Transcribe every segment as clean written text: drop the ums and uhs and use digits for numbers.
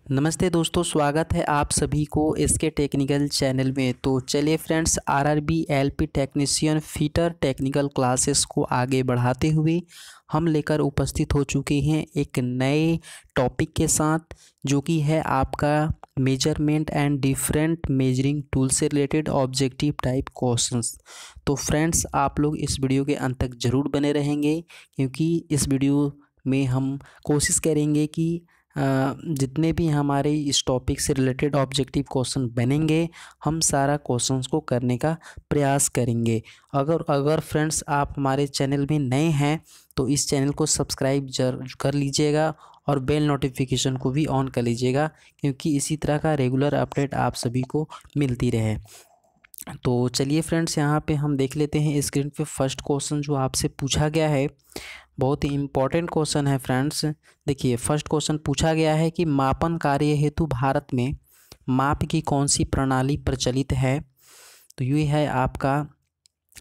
नमस्ते दोस्तों, स्वागत है आप सभी को इसके टेक्निकल चैनल में। तो चलिए friends, RRB LP technician fitter technical classes को आगे बढ़ाते हुए हम लेकर उपस्थित हो चुके हैं एक नए टॉपिक के साथ, जो कि है आपका measurement and different measuring tool से रिलेटेड ऑब्जेक्टिव टाइप क्वेश्चंस। तो फ्रेंड्स, आप लोग इस वीडियो के अंत तक ज़रूर बने रहेंगे, क्योंकि इस वीडियो में हम कोशिश करेंगे कि जितने भी हमारे इस टॉपिक से रिलेटेड ऑब्जेक्टिव क्वेश्चन बनेंगे, हम सारा क्वेश्चंस को करने का प्रयास करेंगे। अगर फ्रेंड्स आप हमारे चैनल में नए हैं तो इस चैनल को सब्सक्राइब जरूर कर लीजिएगा और बेल नोटिफिकेशन को भी ऑन कर लीजिएगा, क्योंकि इसी तरह का रेगुलर अपडेट आप सभी को मिलती रहे। तो चलिए फ्रेंड्स, यहाँ पे हम देख लेते हैं स्क्रीन पे फर्स्ट क्वेश्चन जो आपसे पूछा गया है। बहुत ही इम्पोर्टेंट क्वेश्चन है फ्रेंड्स। देखिए, फर्स्ट क्वेश्चन पूछा गया है कि मापन कार्य हेतु भारत में माप की कौन सी प्रणाली प्रचलित है। तो ये है आपका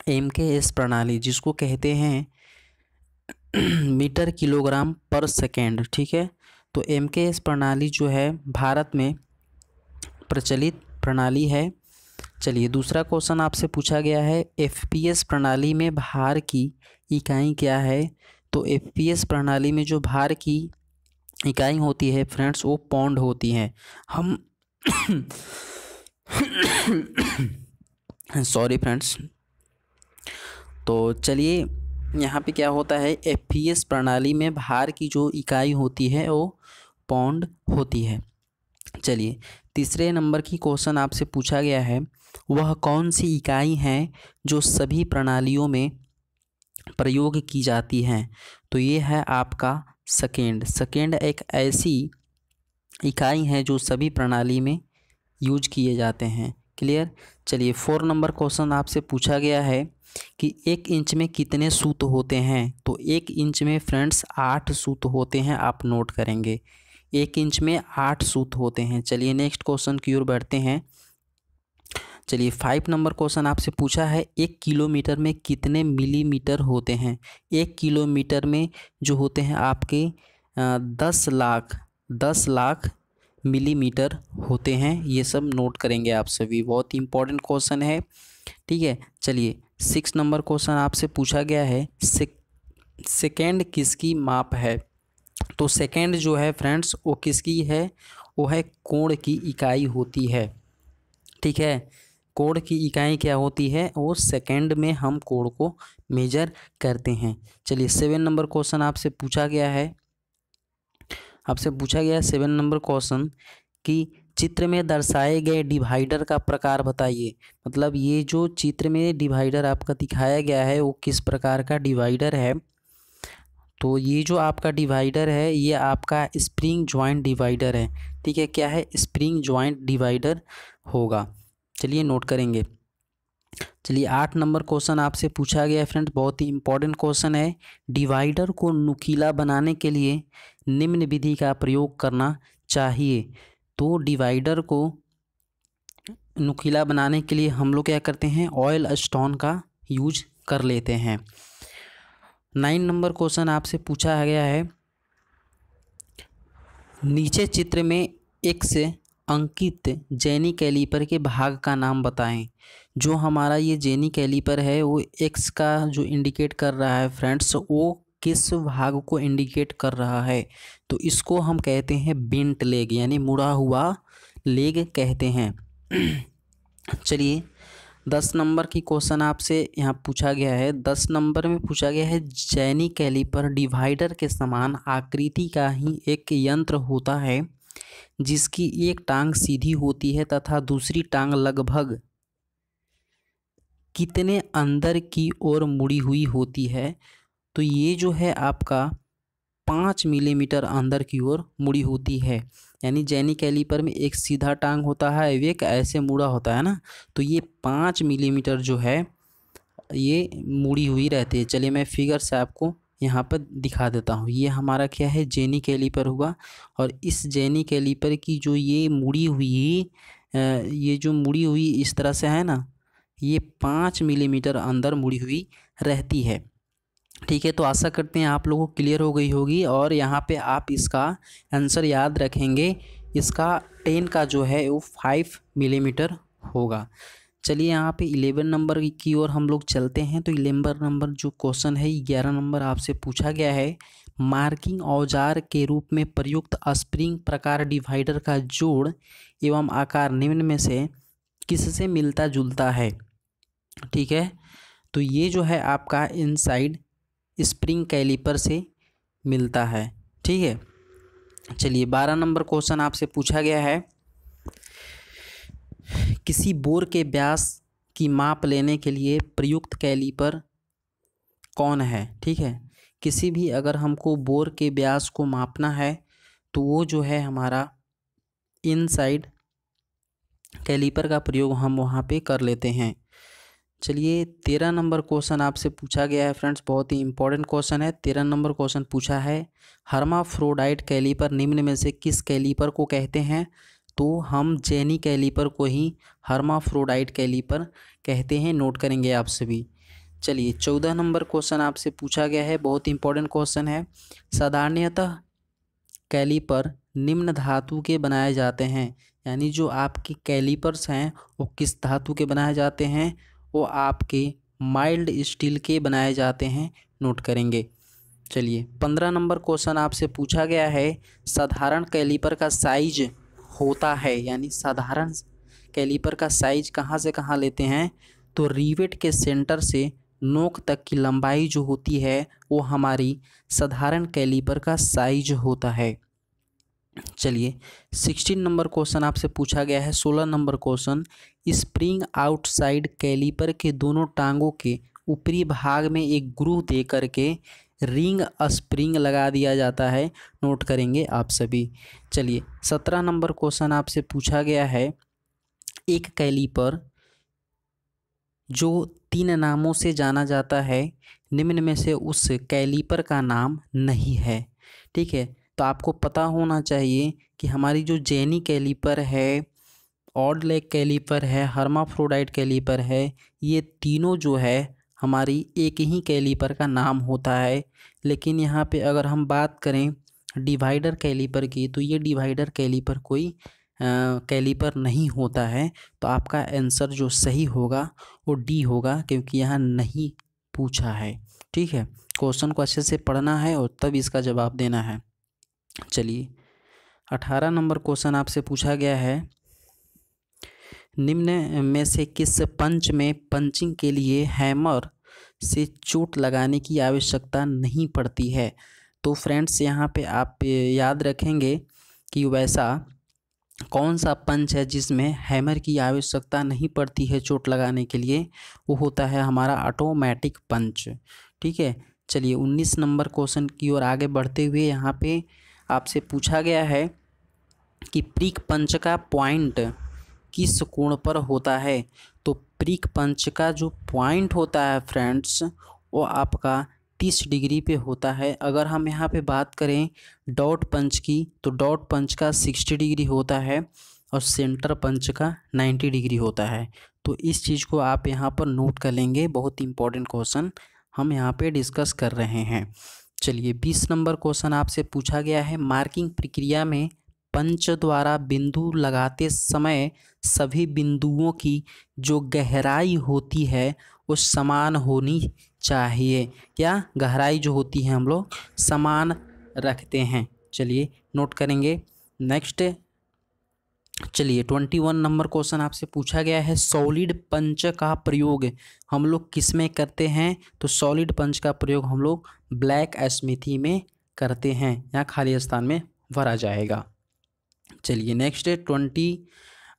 MKS प्रणाली, जिसको कहते हैं मीटर किलोग्राम पर सेकेंड। ठीक है, तो MKS प्रणाली जो है भारत में प्रचलित प्रणाली है। चलिए, दूसरा क्वेश्चन आपसे पूछा गया है FPS प्रणाली में भार की इकाई क्या है। तो FPS प्रणाली में जो भार की इकाई होती है फ्रेंड्स, वो पाउंड होती है। हम सॉरी फ्रेंड्स। तो चलिए, यहाँ पे क्या होता है, FPS प्रणाली में भार की जो इकाई होती है वो पाउंड होती है। चलिए, तीसरे नंबर की क्वेश्चन आपसे पूछा गया है, वह कौन सी इकाई है जो सभी प्रणालियों में प्रयोग की जाती हैं। तो ये है आपका सेकेंड। सेकेंड एक ऐसी इकाई है जो सभी प्रणाली में यूज किए जाते हैं। क्लियर। चलिए, 4 नंबर क्वेश्चन आपसे पूछा गया है कि 1 इंच में कितने सूत होते हैं। तो 1 इंच में फ्रेंड्स 8 सूत होते हैं, आप नोट करेंगे। 1 इंच में 8 सूत होते हैं। चलिए, नेक्स्ट क्वेश्चन की ओर बढ़ते हैं। चलिए, 5 नंबर क्वेश्चन आपसे पूछा है 1 किलोमीटर में कितने मिलीमीटर होते हैं। 1 किलोमीटर में जो होते हैं आपके 10 लाख मिलीमीटर होते हैं। ये सब नोट करेंगे आप सभी, बहुत ही इंपॉर्टेंट क्वेश्चन है। ठीक है। चलिए, 6 नंबर क्वेश्चन आपसे पूछा गया है सेकेंड किसकी माप है। तो सेकेंड जो है फ्रेंड्स, वो किसकी है, वो है कोण की इकाई होती है। ठीक है, कोण की इकाई क्या होती है, वो सेकेंड में हम कोण को मेजर करते हैं। चलिए, 7 नंबर क्वेश्चन आपसे पूछा गया है 7 नंबर क्वेश्चन कि चित्र में दर्शाए गए डिवाइडर का प्रकार बताइए। मतलब ये जो चित्र में डिवाइडर आपका दिखाया गया है वो किस प्रकार का डिवाइडर है। तो ये जो आपका डिवाइडर है ये आपका स्प्रिंग जॉइंट डिवाइडर है। ठीक है, क्या है, स्प्रिंग जॉइंट डिवाइडर होगा। चलिए, नोट करेंगे। चलिए, 8 नंबर क्वेश्चन आपसे पूछा गया है फ्रेंड, बहुत ही इंपॉर्टेंट क्वेश्चन है। डिवाइडर को नुकीला बनाने के लिए निम्न विधि का प्रयोग करना चाहिए। तो डिवाइडर को नुकीला बनाने के लिए हम लोग क्या करते हैं, ऑयल स्टोन का यूज कर लेते हैं। 9 नंबर क्वेश्चन आपसे पूछा गया है, नीचे चित्र में X अंकित जेनी कैलीपर के भाग का नाम बताएं। जो हमारा ये जेनी कैलीपर है वो X का जो इंडिकेट कर रहा है फ्रेंड्स, वो किस भाग को इंडिकेट कर रहा है। तो इसको हम कहते हैं बेंट लेग, यानी मुड़ा हुआ लेग कहते हैं। चलिए, 10 नंबर की क्वेश्चन आपसे यहाँ पूछा गया है। 10 नंबर में पूछा गया है, जेनी कैलीपर डिवाइडर के समान आकृति का ही एक यंत्र होता है जिसकी एक टांग सीधी होती है तथा दूसरी टांग लगभग कितने अंदर की ओर मुड़ी हुई होती है। तो ये जो है आपका 5 मिलीमीटर अंदर की ओर मुड़ी होती है। यानी जेनी कैलीपर में एक सीधा टांग होता है, एक ऐसे मुड़ा होता है ना, तो ये 5 मिलीमीटर जो है ये मुड़ी हुई रहती है। चलिए, मैं फिगर से आपको यहाँ पर दिखा देता हूँ। ये हमारा क्या है, जेनी कैलीपर हुआ। और इस जेनी कैलीपर की जो ये मुड़ी हुई इस तरह से है ना, ये 5 मिलीमीटर अंदर मुड़ी हुई रहती है। ठीक है, तो आशा करते हैं आप लोगों को क्लियर हो गई होगी। और यहाँ पे आप इसका आंसर याद रखेंगे इसका 10 का जो है वो 5 मिलीमीटर होगा। चलिए यहाँ पे 11 नंबर की ओर हम लोग चलते हैं। तो 11 नंबर जो क्वेश्चन है, 11 नंबर आपसे पूछा गया है, मार्किंग औजार के रूप में प्रयुक्त स्प्रिंग प्रकार डिवाइडर का जोड़ एवं आकार निम्न में से किससे मिलता जुलता है। ठीक है, तो ये जो है आपका इनसाइड स्प्रिंग कैलिपर से मिलता है। ठीक है, चलिए 12 नंबर क्वेश्चन आपसे पूछा गया है, किसी बोर के व्यास की माप लेने के लिए प्रयुक्त कैलिपर कौन है। ठीक है, किसी भी अगर हमको बोर के व्यास को मापना है तो वो जो है हमारा इनसाइड कैलिपर का प्रयोग हम वहाँ पे कर लेते हैं। चलिए 13 नंबर क्वेश्चन आपसे पूछा गया है फ्रेंड्स, बहुत ही इंपॉर्टेंट क्वेश्चन है। 13 नंबर क्वेश्चन पूछा है, हर्माफ्रोडाइट कैलिपर निम्न में से किस कैलिपर को कहते हैं। तो हम जेनी कैलिपर को ही हर्माफ्रोडाइट कैलिपर कहते हैं, नोट करेंगे आप सभी। चलिए 14 नंबर क्वेश्चन आपसे पूछा गया है, बहुत इंपॉर्टेंट क्वेश्चन है, साधारणतः कैलिपर निम्न धातु के बनाए जाते हैं। यानी जो आपके कैलिपर्स हैं वो किस धातु के बनाए जाते हैं, वो आपके माइल्ड स्टील के बनाए जाते हैं, नोट करेंगे। चलिए 15 नंबर क्वेश्चन आपसे पूछा गया है, साधारण कैलिपर का साइज होता है, यानी साधारण कैलिपर का साइज कहाँ से कहाँ लेते हैं, तो रिवेट के सेंटर से नोक तक की लंबाई जो होती है वो हमारी साधारण कैलिपर का साइज होता है। चलिए 16 नंबर क्वेश्चन आपसे पूछा गया है, 16 number question, spring outside calliper के दोनों टांगों के ऊपरी भाग में एक ग्रूव दे करके रिंग स्प्रिंग लगा दिया जाता है, नोट करेंगे आप सभी। चलिए 17 नंबर क्वेश्चन आपसे पूछा गया है, एक कैलिपर जो 3 नामों से जाना जाता है, निम्न में से उस कैलिपर का नाम नहीं है। ठीक है, तो आपको पता होना चाहिए कि हमारी जो जेनी कैलिपर है, ऑड लेग कैलिपर है, हर्माफ्रोडाइट कैलिपर है, ये तीनों जो है हमारी एक ही कैलिपर का नाम होता है। लेकिन यहाँ पे अगर हम बात करें डिवाइडर कैलिपर की, तो ये डिवाइडर कैलिपर कोई कैलिपर नहीं होता है। तो आपका आंसर जो सही होगा वो डी होगा, क्योंकि यहाँ नहीं पूछा है। ठीक है, क्वेश्चन को अच्छे से पढ़ना है और तब इसका जवाब देना है। चलिए 18 नंबर क्वेश्चन आपसे पूछा गया है, निम्न में से किस पंच में पंचिंग के लिए हैमर से चोट लगाने की आवश्यकता नहीं पड़ती है। तो फ्रेंड्स यहाँ पे आप याद रखेंगे कि वैसा कौन सा पंच है जिसमें हैमर की आवश्यकता नहीं पड़ती है चोट लगाने के लिए, वो होता है हमारा ऑटोमेटिक पंच। ठीक है, चलिए 19 नंबर क्वेश्चन की ओर आगे बढ़ते हुए यहाँ पे आपसे पूछा गया है कि प्रिक पंच का पॉइंट किस कोण पर होता है। तो प्रिक पंच का जो पॉइंट होता है फ्रेंड्स, वो आपका 30 डिग्री पे होता है। अगर हम यहाँ पे बात करें डॉट पंच की, तो डॉट पंच का 60 डिग्री होता है और सेंटर पंच का 90 डिग्री होता है। तो इस चीज़ को आप यहाँ पर नोट कर लेंगे, बहुत इंपॉर्टेंट क्वेश्चन हम यहाँ पे डिस्कस कर रहे हैं। चलिए 20 नंबर क्वेश्चन आपसे पूछा गया है, मार्किंग प्रक्रिया में पंच द्वारा बिंदु लगाते समय सभी बिंदुओं की जो गहराई होती है वो समान होनी चाहिए। क्या गहराई जो होती है हम लोग समान रखते हैं। चलिए नोट करेंगे। नेक्स्ट चलिए 21 नंबर क्वेश्चन आपसे पूछा गया है, सॉलिड पंच का प्रयोग हम लोग किस में करते हैं। तो सॉलिड पंच का प्रयोग हम लोग ब्लैक स्मिथी में करते हैं, यहाँ खाली स्थान में भरा जाएगा। चलिए नेक्स्ट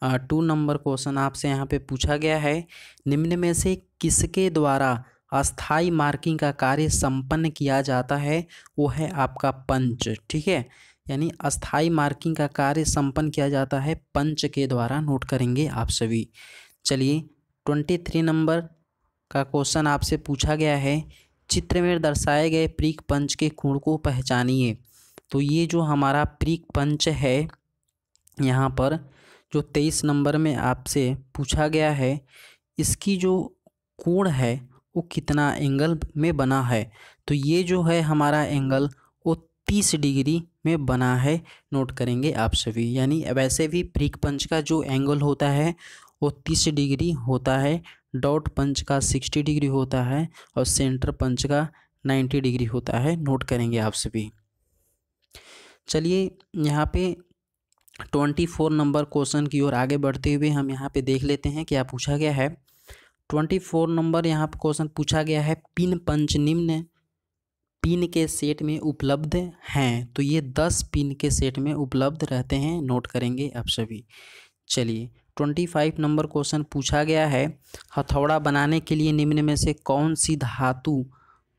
22 नंबर क्वेश्चन आपसे यहाँ पे पूछा गया है, निम्न में से किसके द्वारा अस्थाई मार्किंग का कार्य संपन्न किया जाता है। वो है आपका पंच। ठीक है, यानी अस्थाई मार्किंग का कार्य संपन्न किया जाता है पंच के द्वारा, नोट करेंगे आप सभी। चलिए 23 नंबर का क्वेश्चन आपसे पूछा गया है, चित्र में दर्शाए गए प्रिक पंच के कोण को पहचानिए। तो ये जो हमारा प्रिक पंच है, यहाँ पर जो 23 नंबर में आपसे पूछा गया है, इसकी जो कोण है वो कितना एंगल में बना है। तो ये जो है हमारा एंगल वो 30 डिग्री में बना है, नोट करेंगे आप सभी। यानी वैसे भी ब्रिक पंच का जो एंगल होता है वो 30 डिग्री होता है, डॉट पंच का 60 डिग्री होता है और सेंटर पंच का 90 डिग्री होता है, नोट करेंगे आप सभी। चलिए यहाँ पे 24 नंबर क्वेश्चन की ओर आगे बढ़ते हुए हम यहाँ पे देख लेते हैं क्या पूछा गया है। 24 नंबर यहाँ पे क्वेश्चन पूछा गया है, पिन पंच निम्न पिन के सेट में उपलब्ध हैं। तो ये 10 पिन के सेट में उपलब्ध रहते हैं, नोट करेंगे आप सभी। चलिए 25 नंबर क्वेश्चन पूछा गया है, हथौड़ा बनाने के लिए निम्न में से कौन सी धातु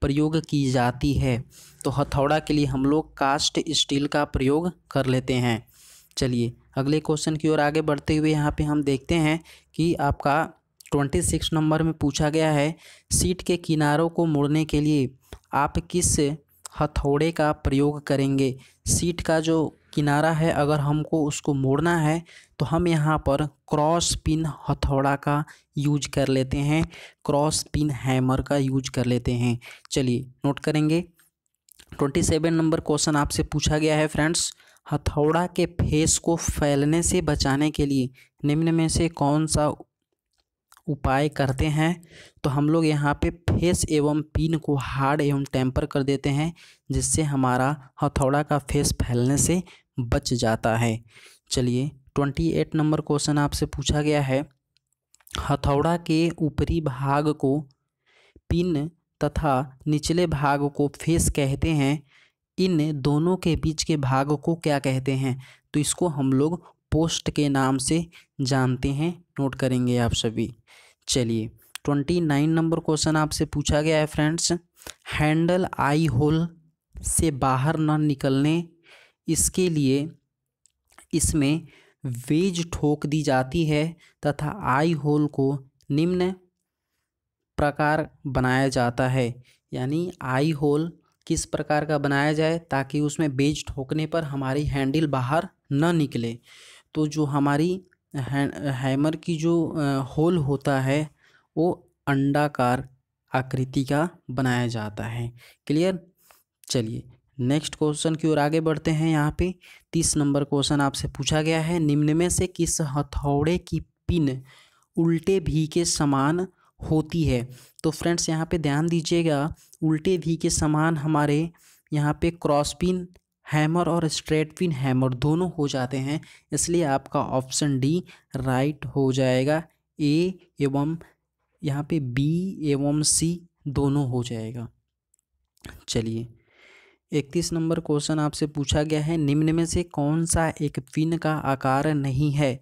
प्रयोग की जाती है। तो हथौड़ा के लिए हम लोग कास्ट स्टील का प्रयोग कर लेते हैं। चलिए अगले क्वेश्चन की ओर आगे बढ़ते हुए यहाँ पे हम देखते हैं कि आपका 26 नंबर में पूछा गया है, सीट के किनारों को मोड़ने के लिए आप किस हथौड़े का प्रयोग करेंगे। सीट का जो किनारा है अगर हमको उसको मोड़ना है तो हम यहाँ पर क्रॉस पिन हथौड़ा का यूज कर लेते हैं, क्रॉस पिन हैमर का यूज कर लेते हैं। चलिए नोट करेंगे। 27 नंबर क्वेश्चन आपसे पूछा गया है फ्रेंड्स, हथौड़ा के फेस को फैलने से बचाने के लिए निम्न में से कौन सा उपाय करते हैं। तो हम लोग यहाँ पे फेस एवं पिन को हार्ड एवं टेम्पर कर देते हैं, जिससे हमारा हथौड़ा का फेस फैलने से बच जाता है। चलिए 28 नंबर क्वेश्चन आपसे पूछा गया है, हथौड़ा के ऊपरी भाग को पिन तथा निचले भाग को फेस कहते हैं, इन दोनों के बीच के भाग को क्या कहते हैं। तो इसको हम लोग पोस्ट के नाम से जानते हैं, नोट करेंगे आप सभी। चलिए 29 नंबर क्वेश्चन आपसे पूछा गया है फ्रेंड्स, हैंडल आई होल से बाहर न निकलने इसके लिए इसमें वेज ठोक दी जाती है तथा आई होल को निम्न प्रकार बनाया जाता है। यानी आई होल किस प्रकार का बनाया जाए ताकि उसमें बेज ठोकने पर हमारी हैंडल बाहर न निकले। तो जो हमारी हैमर की जो होल होता है वो अंडाकार आकृति का बनाया जाता है। क्लियर। चलिए नेक्स्ट क्वेश्चन की ओर आगे बढ़ते हैं। यहाँ पे 30 नंबर क्वेश्चन आपसे पूछा गया है, निम्न में से किस हथौड़े की पिन उल्टे भी के समान होती है। तो फ्रेंड्स यहाँ पे ध्यान दीजिएगा, उल्टे भी के समान हमारे यहाँ पे क्रॉस पिन हैमर और स्ट्रेट पिन हैमर दोनों हो जाते हैं, इसलिए आपका ऑप्शन डी राइट हो जाएगा। ए एवं यहाँ पे बी एवं सी दोनों हो जाएगा। चलिए 31 नंबर क्वेश्चन आपसे पूछा गया है, निम्न में से कौन सा एक पिन का आकार नहीं है।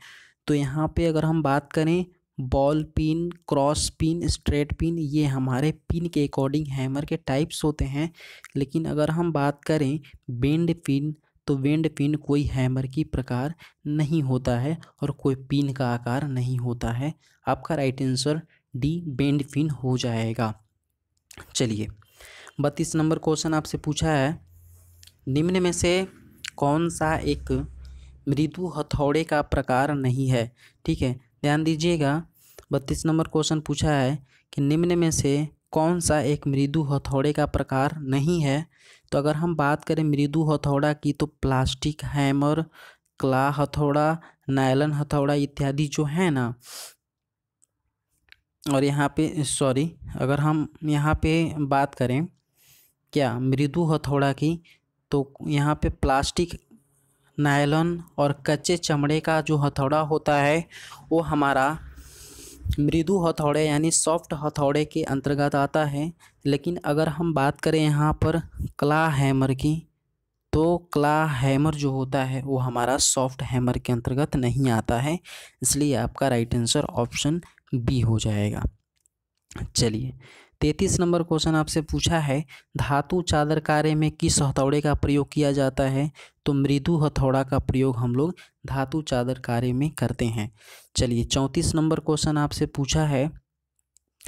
तो यहाँ पे अगर हम बात करें ball pin, cross pin, straight pin, ये हमारे पिन के अकॉर्डिंग हैमर के टाइप्स होते हैं। लेकिन अगर हम बात करें बेंड पिन, तो बेंड पिन कोई हैमर की प्रकार नहीं होता है और कोई पिन का आकार नहीं होता है। आपका right answer D bend pin हो जाएगा। चलिए 32 नंबर क्वेश्चन आपसे पूछा है, निम्न में से कौन सा एक मृदु हथौड़े का प्रकार नहीं है। ठीक है, ध्यान दीजिएगा। 32 नंबर क्वेश्चन पूछा है कि निम्न में से कौन सा एक मृदु हथौड़े का प्रकार नहीं है। तो अगर हम बात करें मृदु हथौड़ा की तो प्लास्टिक हैमर, क्ला हथौड़ा, नायलॉन हथौड़ा इत्यादि जो है ना। और यहाँ पे अगर हम यहाँ पे बात करें क्या मृदु हथौड़ा की, तो यहाँ पे प्लास्टिक, नायलॉन और कच्चे चमड़े का जो हथौड़ा होता है वो हमारा मृदु हथौड़े यानी सॉफ्ट हथौड़े के अंतर्गत आता है। लेकिन अगर हम बात करें यहाँ पर क्ला हैमर की, तो क्ला हैमर जो होता है वो हमारा सॉफ्ट हैमर के अंतर्गत नहीं आता है, इसलिए आपका राइट आंसर ऑप्शन बी हो जाएगा। चलिए 33 नंबर क्वेश्चन आपसे पूछा है, धातु चादर कार्य में किस हथौड़े का प्रयोग किया जाता है। तो मृदु हथौड़ा का प्रयोग हम लोग धातु चादर कार्य में करते हैं। चलिए 34 नंबर क्वेश्चन आपसे पूछा है,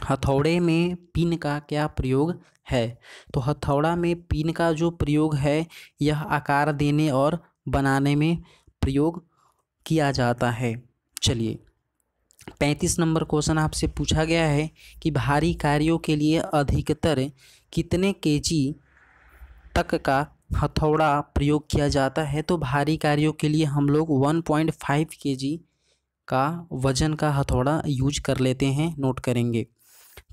हथौड़े में पिन का क्या प्रयोग है। तो हथौड़ा में पिन का जो प्रयोग है यह आकार देने और बनाने में प्रयोग किया जाता है। चलिए 35 नंबर क्वेश्चन आपसे पूछा गया है कि भारी कार्यों के लिए अधिकतर कितने केजी तक का हथौड़ा प्रयोग किया जाता है, तो भारी कार्यों के लिए हम लोग 1.5 kg का वजन का हथौड़ा यूज कर लेते हैं, नोट करेंगे।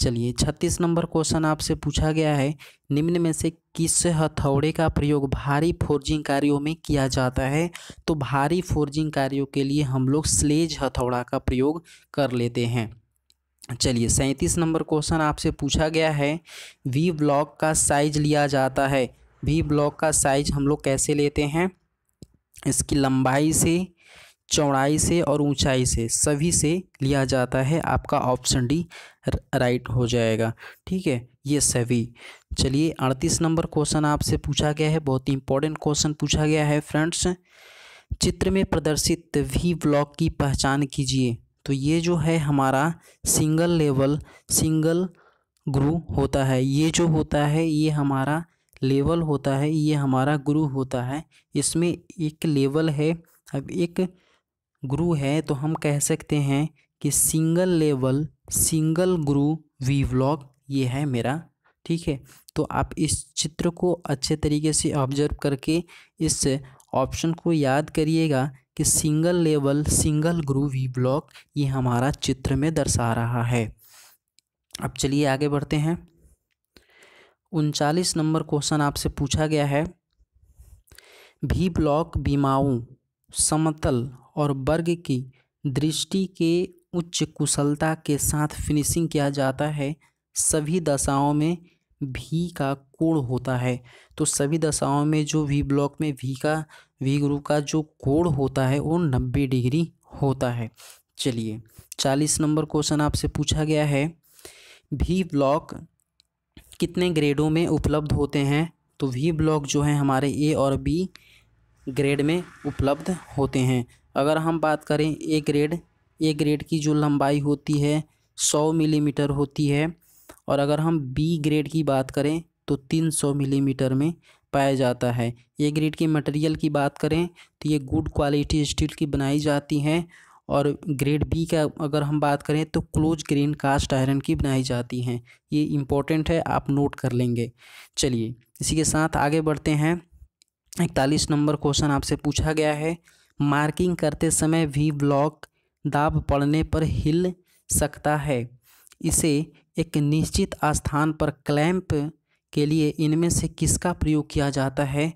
चलिए 36 नंबर क्वेश्चन आपसे पूछा गया है, निम्न में से किस हथौड़े का प्रयोग भारी फोर्जिंग कार्यों में किया जाता है? तो भारी फोर्जिंग कार्यों के लिए हम लोग स्लेज हथौड़ा का प्रयोग कर लेते हैं। चलिए 37 नंबर क्वेश्चन आपसे पूछा गया है, वी ब्लॉक का साइज लिया जाता है। वी ब्लॉक का साइज हम लोग कैसे लेते हैं? इसकी लंबाई से, चौड़ाई से और ऊंचाई से, सभी से लिया जाता है। आपका ऑप्शन डी राइट हो जाएगा। ठीक है, ये सभी। चलिए 38 नंबर क्वेश्चन आपसे पूछा गया है, बहुत ही इंपॉर्टेंट क्वेश्चन पूछा गया है फ्रेंड्स। चित्र में प्रदर्शित वी ब्लॉक की पहचान कीजिए। तो ये जो है हमारा सिंगल लेवल सिंगल ग्रू होता है। ये जो होता है ये हमारा लेवल होता है, ये हमारा ग्रू होता है। इसमें एक लेवल है, अब एक ग्रू है, तो हम कह सकते हैं कि सिंगल लेवल सिंगल ग्रू वी ब्लॉक ये है मेरा। ठीक है, तो आप इस चित्र को अच्छे तरीके से ऑब्जर्व करके इस ऑप्शन को याद करिएगा कि सिंगल लेवल सिंगल ग्रू वी ब्लॉक ये हमारा चित्र में दर्शा रहा है। अब चलिए आगे बढ़ते हैं। 39 नंबर क्वेश्चन आपसे पूछा गया है, वी ब्लॉक बीमाओं, समतल और वर्ग की दृष्टि के उच्च कुशलता के साथ फिनिशिंग किया जाता है। सभी दशाओं में भी का कोण होता है। तो सभी दशाओं में जो वी ब्लॉक में वी ग्रुप का जो कोण होता है वो 90 डिग्री होता है। चलिए 40 नंबर क्वेश्चन आपसे पूछा गया है, वी ब्लॉक कितने ग्रेडों में उपलब्ध होते हैं? तो वी ब्लॉक जो है हमारे ए और बी ग्रेड में उपलब्ध होते हैं। अगर हम बात करें ए ग्रेड की जो लंबाई होती है 100 मिलीमीटर होती है, और अगर हम बी ग्रेड की बात करें तो 300 मिलीमीटर में पाया जाता है। ए ग्रेड की मटेरियल की बात करें तो ये गुड क्वालिटी स्टील की बनाई जाती हैं, और ग्रेड बी का अगर हम बात करें तो क्लोज ग्रेन कास्ट आयरन की बनाई जाती हैं। ये इम्पोर्टेंट है, आप नोट कर लेंगे। चलिए इसी के साथ आगे बढ़ते हैं। 41 नंबर क्वेश्चन आपसे पूछा गया है, मार्किंग करते समय वी ब्लॉक दाब पड़ने पर हिल सकता है। इसे एक निश्चित स्थान पर क्लैंप के लिए इनमें से किसका प्रयोग किया जाता है?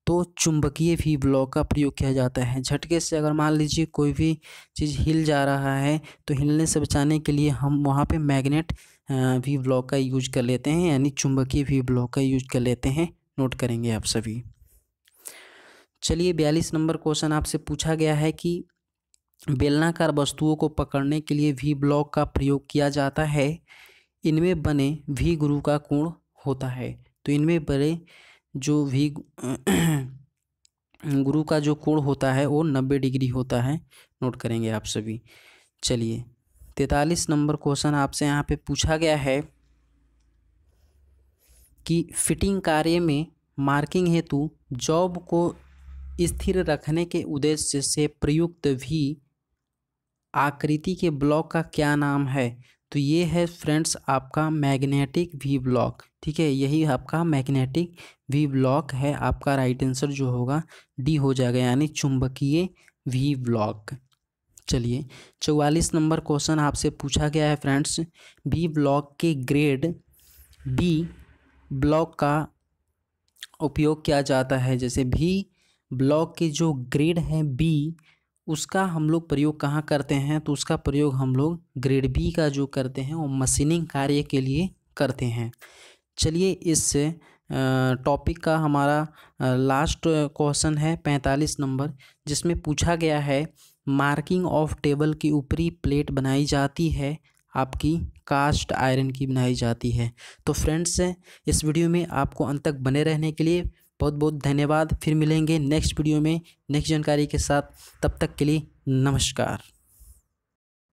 तो चुंबकीय वी ब्लॉक का प्रयोग किया जाता है। झटके से अगर मान लीजिए कोई भी चीज़ हिल जा रहा है तो हिलने से बचाने के लिए हम वहाँ पे मैग्नेट वी ब्लॉक का यूज कर लेते हैं, यानी चुंबकीय वी ब्लॉक का यूज कर लेते हैं। नोट करेंगे आप सभी। चलिए 42 नंबर क्वेश्चन आपसे पूछा गया है कि बेलनाकार वस्तुओं को पकड़ने के लिए वी ब्लॉक का प्रयोग किया जाता है। इनमें बने वी गुरु का कोण होता है। तो इनमें बड़े जो वी गुरु का जो कोण होता है वो 90 डिग्री होता है। नोट करेंगे आप सभी। चलिए 43 नंबर क्वेश्चन आपसे यहाँ पे पूछा गया है कि फिटिंग कार्य में मार्किंग हेतु जॉब को स्थिर रखने के उद्देश्य से प्रयुक्त वी आकृति के ब्लॉक का क्या नाम है? तो ये है फ्रेंड्स आपका मैग्नेटिक वी ब्लॉक। ठीक है, यही आपका मैग्नेटिक वी ब्लॉक है। आपका राइट आंसर जो होगा डी हो जाएगा, यानी चुंबकीय वी ब्लॉक। चलिए 44 नंबर क्वेश्चन आपसे पूछा गया है फ्रेंड्स, वी ब्लॉक के ग्रेड बी ब्लॉक का उपयोग किया जाता है। जैसे वी ब्लॉक के जो ग्रेड है बी, उसका हम लोग प्रयोग कहाँ करते हैं? तो उसका प्रयोग हम लोग ग्रेड बी का जो करते हैं वो मशीनिंग कार्य के लिए करते हैं। चलिए इस टॉपिक का हमारा लास्ट क्वेश्चन है 45 नंबर, जिसमें पूछा गया है, मार्किंग ऑफ टेबल की ऊपरी प्लेट बनाई जाती है आपकी कास्ट आयरन की बनाई जाती है। तो फ्रेंड्स इस वीडियो में आपको अंत तक बने रहने के लिए बहुत बहुत धन्यवाद। फिर मिलेंगे नेक्स्ट वीडियो में नेक्स्ट जानकारी के साथ। तब तक के लिए नमस्कार।